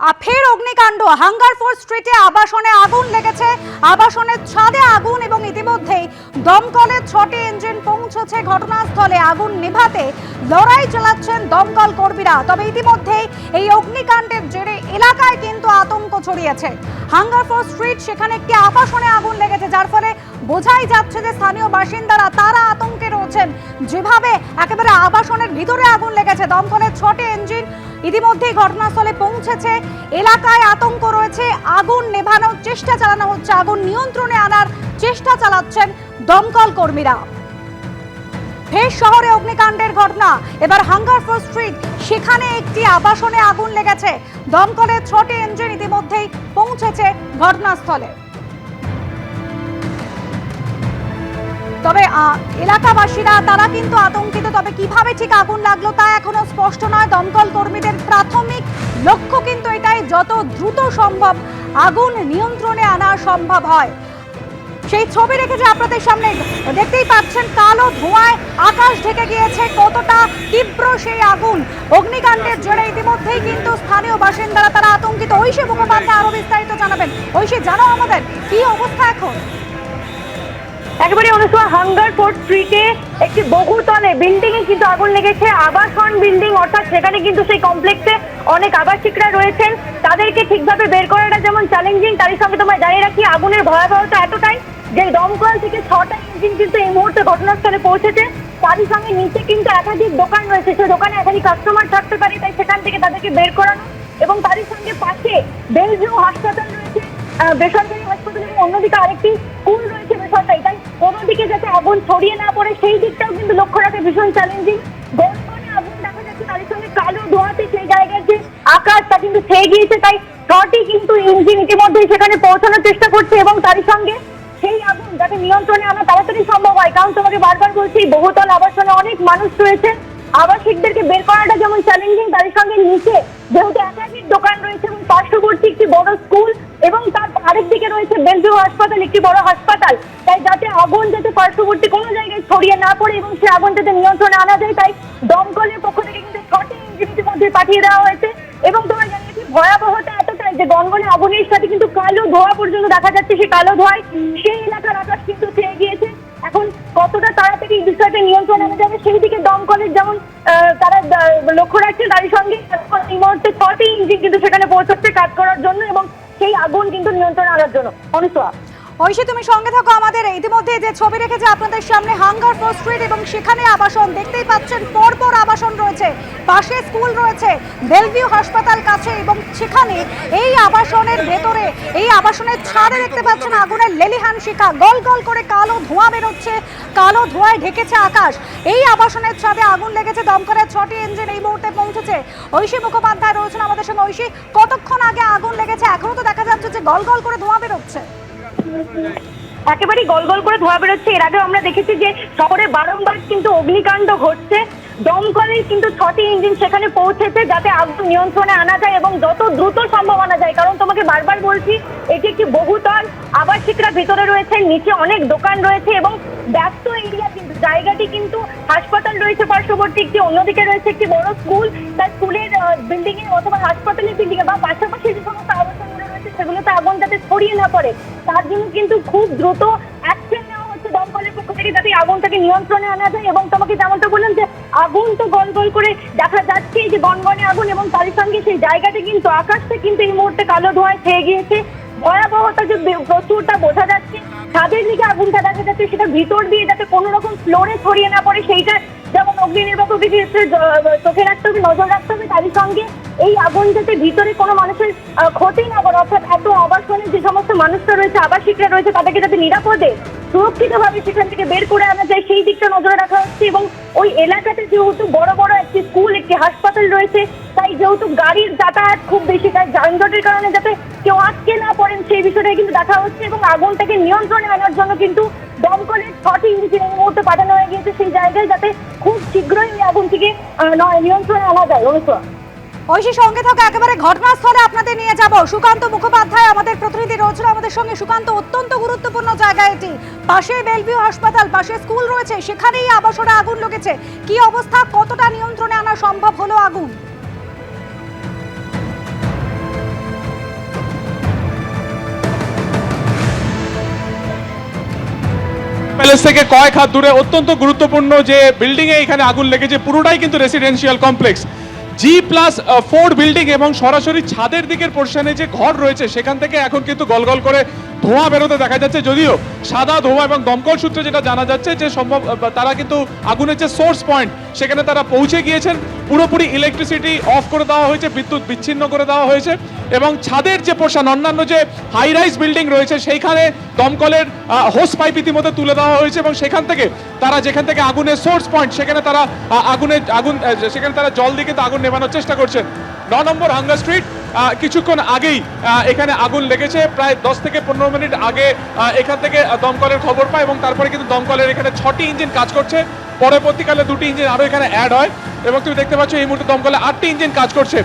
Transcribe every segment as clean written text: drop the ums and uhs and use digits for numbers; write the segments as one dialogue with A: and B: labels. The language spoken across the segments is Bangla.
A: ফের অগ্নিকাণ্ড। হাঙ্গারফোর্স স্ট্রিটে আবাসনে আগুন লেগেছে, আবাসনের ছাদে আগুন এবং ইতিমধ্যেই দমকলের 6টি ইঞ্জিন পৌঁছেছে ঘটনাস্থলে। আগুন নেভাতে লড়াই চালাচ্ছেন দমকল কর্মীরা। তবে ইতিমধ্যেই এই অগ্নিকাণ্ডের জেরে এলাকায় কিন্তু আতঙ্ক ছড়িয়েছে। হাঙ্গারফোর্স স্ট্রিট, সেখানে একটি আবাসনে আগুন লেগেছে, যার ফলে বোঝাই যাচ্ছে যে স্থানীয় বাসিন্দারা তারা আতঙ্কে রয়েছেন। যেভাবে একেবারে আবাসনের ভিতরে আগুন লেগেছে, দমকলের 6টি ইঞ্জিন ইতিমধ্যেই ঘটনাস্থলে পৌঁছেছে। এলাকায় আতঙ্ক রয়েছে, আগুন নেভানোর চেষ্টা চালানো হচ্ছে, আগুন নিয়ন্ত্রণে আনার চেষ্টা চালাচ্ছেন দমকল কর্মীরা। ফের শহরে অগ্নিকাণ্ডের ঘটনা, এবার হাঙ্গারফোর্স স্ট্রিট, সেখানে একটি আবাসনে আগুন লেগেছে। দমকলের 6টি ইঞ্জিন ইতিমধ্যেই পৌঁছেছে ঘটনাস্থলে। তবে এলাকাবাসীরা তারা কিন্তু আতঙ্কিত। তবে কিভাবে ঠিক আগুন লাগলো তা এখনো স্পষ্ট নয়। দমকল কর্মীদের প্রাথমিক লক্ষ্য কিন্তু এটাই, যত দ্রুত সম্ভব আগুন নিয়ন্ত্রণে আনা সম্ভব হয়। সেই ছবি রেখেছে আপনাদের সামনে, দেখতেই পাচ্ছেন কালো ধোঁয়ায় আকাশ ঢেকে গিয়েছে। কতটা তীব্র সেই আগুন, অগ্নিকাণ্ডের জেরে ইতিমধ্যেই কিন্তু স্থানীয় বাসিন্দারা তারা আতঙ্কিত। ঐশী মুখোপাধ্যায় আরো বিস্তারিত জানাবেন। ঐশী, জানো আমাদের কি অবস্থা এখন?
B: একেবারে অনুষ্কা, হাঙ্গারফোর্স স্ট্রিটে একটি বহুতলে বিল্ডিং এ কিন্তু আগুন লেগেছে। আবাসন বিল্ডিং, অর্থাৎ সেখানে কিন্তু সেই কমপ্লেক্সে অনেক আবাসিকরা রয়েছেন। তাদেরকে ঠিকভাবে বের করাটা যেমন চ্যালেঞ্জিং, তারই সঙ্গে তোমায় জানিয়ে রাখি আগুনের ভয়াবহতা এতটাই যে দমকল থেকে 6টা ইঞ্জিন কিন্তু এই মুহূর্তে ঘটনাস্থলে পৌঁছেছে। তারই সঙ্গে নিচে কিন্তু একাধিক দোকান রয়েছে, সেই দোকানে একাধিক কাস্টমার থাকতে পারে, তাই সেখান থেকে তাদেরকে বের করানো। এবং তারই সঙ্গে পাশে বেলভিউ হাসপাতাল রয়েছে, বেসরকারি হাসপাতাল, এবং অন্যদিকে আরেকটি স্কুল রয়েছে বেসরকারি। তাই কোনো দিকে যাতে আগুন ছড়িয়ে না পড়ে সেই দিকটাও কিন্তু লক্ষ্য রাখা ভীষণ চ্যালেঞ্জিং। গনগনে আগুন দেখা যাচ্ছে, তার সঙ্গে কালো ধোঁয়াতে সেই জায়গার যে আকাশ তা কিন্তু ছেয়ে গিয়েছে। তাই 6টি কিন্তু ইঞ্জিন ইতিমধ্যেই সেখানে পৌঁছানোর চেষ্টা করছে এবং তারই সঙ্গে সেই আগুন যাতে নিয়ন্ত্রণে আনা তাড়াতাড়ি সম্ভব হয়। কারণ তোমাকে বারবার বলছি, বহুতল আবাসনে অনেক মানুষ রয়েছে, আবাসিকদেরকে বের করাটা যেমন চ্যালেঞ্জিং, তারই সঙ্গে নিচে যেহেতু একাধিক দোকান রয়েছে এবং পার্শ্ববর্তী একটি বড় স্কুল এবং তার আরেক দিকে রয়েছে বেলভিউ হাসপাতাল, একটি বড় হাসপাতাল। তাই যাতে আগুন যাতে পার্শ্ববর্তী কোনো জায়গায় ছড়িয়ে না পড়ে এবং সে আগুন যাতে নিয়ন্ত্রণে আনা যায়, তাই দমকলের পক্ষ থেকে কিন্তু 6টি ইঞ্জিন ইতিমধ্যে পাঠিয়ে দেওয়া হয়েছে। এবং তোমার জানিয়েছি ভয়াবহতা এতটাই যে গনগনে আগুনের সাথে কিন্তু কালো ধোঁয়া পর্যন্ত দেখা যাচ্ছে। সেই কালো ধোঁয়ায় সেই এলাকার আকাশ কিন্তু ছেয়ে গিয়েছে। এখন কতটা তাড়াতাড়ি এই বিষয়টা নিয়ন্ত্রণে আনা যাবে সেই দিকে দমকলের যেমন তারা লক্ষ্য রাখছে, তারই সঙ্গে এই মুহূর্তে 6টি ইঞ্জিন কিন্তু সেখানে পৌঁছচ্ছে কাজ করার জন্য এবং সেই আগুন কিন্তু নিয়ন্ত্রণে আনার জন্য। অনুষ্কা,
A: ঐশী, তুমি সঙ্গে থাকো আমাদের। ইতিমধ্যে যে ছবি রেখেছে আপনাদের সামনে হাঙ্গারফোর্স স্ট্রিট, এবং সেখানে আবাসন দেখতেই পাচ্ছেন, পরপর আবাসন রয়েছে, পাশে স্কুল রয়েছে, বেলভিউ হাসপাতাল কাছে, এবং সেখানে এই আবাসনের ভেতরে, এই আবাসনের ছাদে দেখতে পাচ্ছেন আগুনের লেলিহান শিখা, গল গল করে কালো ধোঁয়া বেরোচ্ছে, কালো ধোঁয়ায় ঢেকেছে আকাশ। এই আবাসনের ছাদে আগুন লেগেছে, দমকলের 6টি ইঞ্জিন এই মুহূর্তে পৌঁছেছে। ঐশী মুখোপাধ্যায় রয়েছেন আমাদের সঙ্গে। ঐশী, কতক্ষণ আগে আগুন লেগেছে? এখনো তো দেখা যাচ্ছে যে গল গল করে ধোঁয়া বেরোচ্ছে।
B: একেবারেই গলগল করে ধোঁয়া বেরোচ্ছে। এর আগেও আমরা দেখেছি যে শহরে বারংবার কিন্তু অগ্নিকাণ্ড ঘটছে। দমকলের কিন্তু 6টি ইঞ্জিন সেখানে পৌঁছেছে যাতে আগুন নিয়ন্ত্রণে আনা যায় এবং যত দ্রুত সম্ভব আনা যায়। কারণ তোমাকে বারবার বলছি, এটি একটি বহুতল, আবাসিকরা ভিতরে রয়েছে, নিচে অনেক দোকান রয়েছে এবং ব্যস্ত এরিয়া, কিন্তু জায়গাটি কিন্তু হাসপাতাল রয়েছে পার্শ্ববর্তী একটি, অন্যদিকে রয়েছে একটি বড় স্কুল। তাই স্কুলের বিল্ডিং এ অথবা হাসপাতালের বিল্ডিং এ বা পাশাপাশি যে সমস্ত আবাসনগুলো রয়েছে সেগুলোতে আগুন যাতে ছড়িয়ে না পড়ে, তার জন্য কিন্তু খুব দ্রুত অ্যাকশন নেওয়া হচ্ছে দমকলের পক্ষ থেকে যাতে আগুনটাকে নিয়ন্ত্রণে আনা যায়। এবং তোমাকে যেমনটা বললাম যে আগুন তো গল গল করে দেখা যাচ্ছে, যে গনগনে আগুন, এবং তার সঙ্গে সেই জায়গাটি কিন্তু আকাশটা কিন্তু এই মুহূর্তে কালো ধোঁয়ায় ছেয়ে গিয়েছে। ভয়াবহতা যে প্রচুরটা বোঝা যাচ্ছে। ছাদের দিকে আগুনটা দেখা যাচ্ছে, সেটা ভিতর দিয়ে যাতে কোনো রকম ফ্লোরে ছড়িয়ে না পড়ে সেইটা যেমন অগ্নি নির্বাপক ক্ষেত্রে চোখে রাখতে হবে, নজর রাখতে হবে। তারই সঙ্গে এই আগুন যাতে ভিতরে কোনো মানুষের ক্ষতি না করে, অর্থাৎ এত আবাসনের যে সমস্ত মানুষরা রয়েছে, আবাসিকরা রয়েছে, তাদেরকে যাতে নিরাপদে সুরক্ষিতভাবে সেখান থেকে বের করে আনা যায় সেই দিকটা নজরে রাখা হচ্ছে। এবং ওই এলাকাতে যেহেতু বড় বড় একটি স্কুল, একটি হাসপাতাল রয়েছে, তাই যেহেতু গাড়ির যাতায়াত খুব বেশি, তাই যানজটের কারণে যাতে কেউ আটকে না পড়েন সেই বিষয়টাই কিন্তু দেখা হচ্ছে। এবং আগুনটাকে নিয়ন্ত্রণে আনার জন্য কিন্তু দমকলের 6টি ইঞ্জিন এই মুহূর্তে পাঠানো হয়ে গিয়েছে সেই জায়গায়, যাতে খুব শীঘ্রই ওই আগুনটিকে নিয়ন্ত্রণে আনা যায়। অনুষ্কা,
A: ঐশী, সঙ্গে থাকা, একেবারে ঘটনাস্থলে আপনাদের নিয়ে যাব। সুকান্ত মুখোপাধ্যায় আমাদের প্রতিনিধি রয়েছিল আমাদের সঙ্গে। সুকান্ত, অত্যন্ত গুরুত্বপূর্ণ জায়গা এটি, পাশে বেলভিউ হাসপাতাল, পাশে স্কুল রয়েছে, সেখানেই আবাসনে আগুন লেগেছে। কি অবস্থা, কতটা নিয়ন্ত্রণে আনা সম্ভব হলো আগুন?
C: প্যালেস থেকে কয়েক হাত দূরে অত্যন্ত গুরুত্বপূর্ণ যে বিল্ডিংয়ে এখানে আগুন লেগেছে পুরোটাই কিন্তু রেসিডেন্সিয়াল কমপ্লেক্স G+4 বিল্ডিং এবং সরাসরি ছাদের দিকের পোর্শনে যে ঘর রয়েছে সেখান থেকে এখন কিন্তু গলগল করে ধোঁয়া বেরোতে দেখা যাচ্ছে, যদিও সাদা ধোঁয়া এবং দমকল সূত্রে যেটা জানা যাচ্ছে যে সম্ভব তারা কিন্তু আগুনের যে সোর্স পয়েন্ট সেখানে তারা পৌঁছে গিয়েছেন। পুরোপুরি ইলেকট্রিসিটি অফ করে দেওয়া হয়েছে, বিদ্যুৎ বিচ্ছিন্ন করে দেওয়া হয়েছে এবং ছাদের যে পোর্শন অন্যান্য যে হাই রাইজ বিল্ডিং রয়েছে সেইখানে দমকলের হোস পাইপ ইতিমধ্যে তুলে দেওয়া হয়েছে এবং সেখান থেকে তারা যেখান থেকে আগুনের সোর্স পয়েন্ট সেখানে তারা সেখানে তারা জল দিয়ে কিন্তু আগুন নেভানোর চেষ্টা করছেন। 9 নম্বর হাঙ্গার স্ট্রিট কিছুক্ষণ আগেই এখানে আগুন লেগেছে, প্রায় 10 থেকে 15 মিনিট আগে এখান থেকে দমকলের খবর পায় এবং তারপরে কিন্তু দমকলের এখানে 6টি ইঞ্জিন কাজ করছে, পরবর্তীকালে 2টি ইঞ্জিন আরও এখানে অ্যাড হয় এবং তুমি দেখতে পাচ্ছ এই মুহূর্তে দমকলে 8টি ইঞ্জিন কাজ করছে।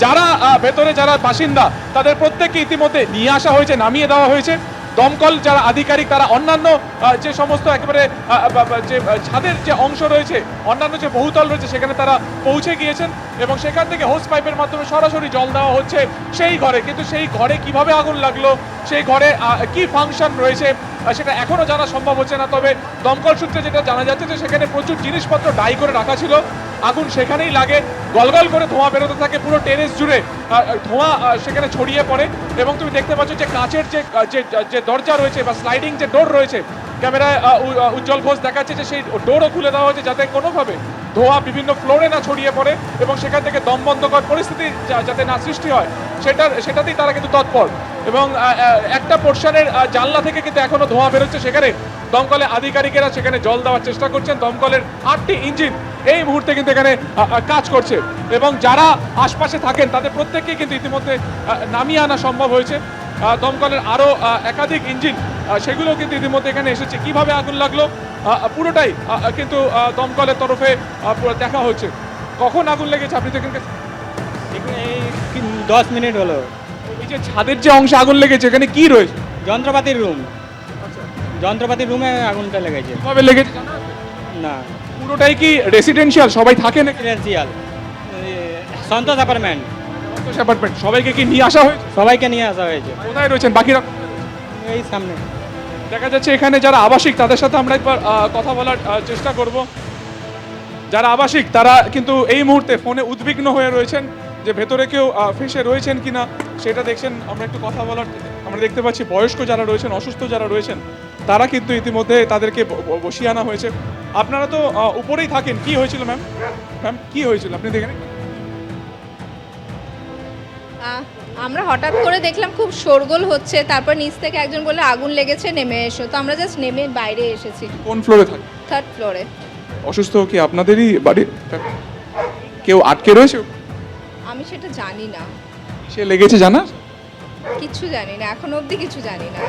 C: যারা ভেতরে যারা বাসিন্দা তাদের প্রত্যেককে ইতিমধ্যে নিয়ে আসা হয়েছে, নামিয়ে দেওয়া হয়েছে। দমকল যারা আধিকারিক তারা অন্যান্য যে সমস্ত একেবারে যে ছাদের যে অংশ রয়েছে, অন্যান্য যে বহুতল রয়েছে সেখানে তারা পৌঁছে গিয়েছেন এবং সেখান থেকে হোস পাইপের মাধ্যমে সরাসরি জল দেওয়া হচ্ছে সেই ঘরে। কিন্তু সেই ঘরে কিভাবে আগুন লাগলো, সেই ঘরে কি ফাংশন রয়েছে সেটা এখনো জানা সম্ভব হচ্ছে না। তবে দমকল সূত্রে যেটা জানা যাচ্ছে যে সেখানে প্রচুর জিনিসপত্র ডাই করে রাখা ছিল, আগুন সেখানেই লাগে, গলগল করে ধোঁয়া বেরোতে থাকে, পুরো টেরেস জুড়ে ধোঁয়া সেখানে ছড়িয়ে পড়ে এবং তুমি দেখতে পাচ্ছ যে কাঁচের যে দরজা রয়েছে বা স্লাইডিং যে ডোর রয়েছে, ক্যামেরায় উজ্জ্বল ঘোষ দেখাচ্ছে যে সেই ডোরও খুলে দেওয়া হয়েছে যাতে কোনোভাবে ধোঁয়া বিভিন্ন ফ্লোরে না ছড়িয়ে পড়ে এবং সেখান থেকে দম বন্ধকর পরিস্থিতি যাতে না সৃষ্টি হয় সেটাতেই তারা কিন্তু তৎপর। এবং একটা পোর্শনের জানলা থেকে কিন্তু এখনো ধোঁয়া বেরোচ্ছে, সেখানে দমকলের আধিকারিকেরা সেখানে জল দেওয়ার চেষ্টা করছেন। দমকলের 8টি ইঞ্জিন এই মুহূর্তে কিন্তু এখানে কাজ করছে এবং যারা আশপাশে থাকেন তাদের প্রত্যেককেই কিন্তু ইতিমধ্যে নামিয়ে আনা সম্ভব হয়েছে। দমকলের আরও একাধিক ইঞ্জিন সেগুলোও কিন্তু ইতিমধ্যে এখানে এসেছে। কিভাবে আগুন লাগলো পুরোটাই কিন্তু দমকলের তরফে দেখা হচ্ছে। কখন আগুন লেগেছে আপনি তো এখানকে?
D: এই 10 মিনিট হলো।
C: এই যে ছাদের যে অংশে আগুন লেগেছে এখানে কি রয়েছে?
D: যন্ত্রপাতির রুম, যন্ত্রপাতির রুমে আগুনটা লেগেছে।
C: কিভাবে লেগেছে জানা আছে?
D: না,
C: পুরোটাই কি রেসিডেন্সিয়াল, সবাই থাকে নাকি?
D: রেসিডেন্সিয়াল সন্তোষ অ্যাপার্টমেন্ট।
C: অ্যাপার্টমেন্ট, সবাইকে কি নিয়ে আসা হয়েছে?
D: সবাইকে নিয়ে আসা হয়েছে
C: কোথায় রয়েছেন বাকিরা?
D: এই সামনে।
C: দেখা যাচ্ছে এখানে যারা আবাসিক তাদের সাথে আমরা একবার কথা বলার চেষ্টা করব। যারা আবাসিক তারা কিন্তু এই মুহূর্তে ফোনে উদ্বিগ্ন হয়ে রয়েছেন যে ভেতরে কেউ ফেসে রয়েছেন কিনা সেটা দেখছেন। আমরা একটু কথা বলার, আমরা দেখতে পাচ্ছি বয়স্ক যারা রয়েছেন, অসুস্থ যারা রয়েছেন তারা কিন্তু ইতিমধ্যে তাদেরকে বসিয়ে আনা হয়েছে। আপনারা তো উপরেই থাকেন, কি হয়েছিল ম্যাম? ম্যাম কি হয়েছিল আপনি দেখেন?
E: আমরা হঠাৎ করে দেখলাম খুব শোরগোল হচ্ছে, তারপর নিচ থেকে একজন বললো আগুন লেগেছে নেমে এসো, তো আমরা জাস্ট নেমে বাইরে এসেছি।
C: কোন ফ্লোরে থাকে?
E: 3rd ফ্লোরে।
C: অসুস্থ কি আপনাদেরই বাড়ির কেউ আটকে রয়েছে?
E: আমি সেটা জানি না,
C: সে লেগেছে জানা?
E: কিছু জানি না, এখনো অবধি কিছু জানি না।